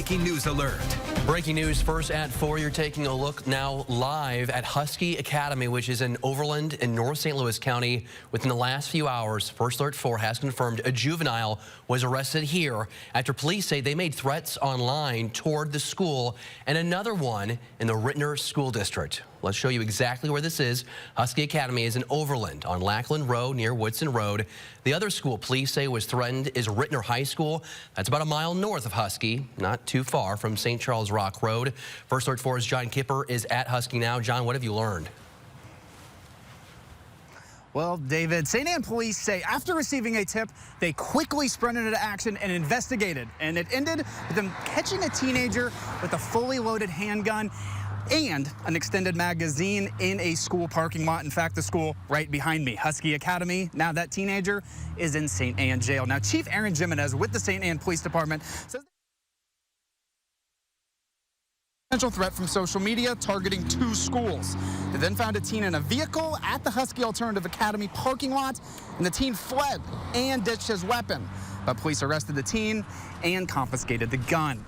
breaking news alert. Breaking news first at 4. You're taking a look now live at Husky Academy, which is in Overland in North St. Louis County. Within the last few hours, First Alert 4 has confirmed a juvenile was arrested here after police say they made threats online toward the school and another one in the Rittner School District. Let's show you exactly where this is. Husky Academy is in Overland on Lackland Road near Woodson Road. The other school police say was threatened is Rittner High School. That's about a mile north of Husky, not too far from St. Charles Rock Road. First Alert 4's John Kipper is at Husky now. John, what have you learned? Well, David, St. Anne police say after receiving a tip, they quickly sprinted into action and investigated. And it ended with them catching a teenager with a fully loaded handgun and an extended magazine in a school parking lot. In fact, the school right behind me, Husky Academy. Now that teenager is in St. Anne jail. Now, Chief Aaron Jimenez with the St. Anne Police Department says potential threat from social media targeting 2 schools. They then found a teen in a vehicle at the Husky Alternative Academy parking lot, and the teen fled and ditched his weapon. But police arrested the teen and confiscated the gun.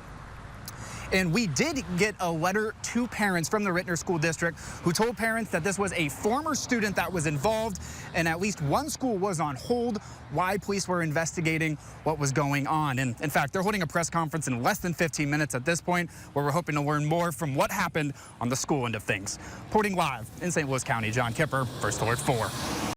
And we did get a letter to parents from the Rittner School District who told parents that this was a former student that was involved and at least one school was on hold while police were investigating what was going on. And in fact, they're holding a press conference in less than 15 minutes at this point where we're hoping to learn more from what happened on the school end of things. Reporting live in St. Louis County, John Kipper, First Alert 4.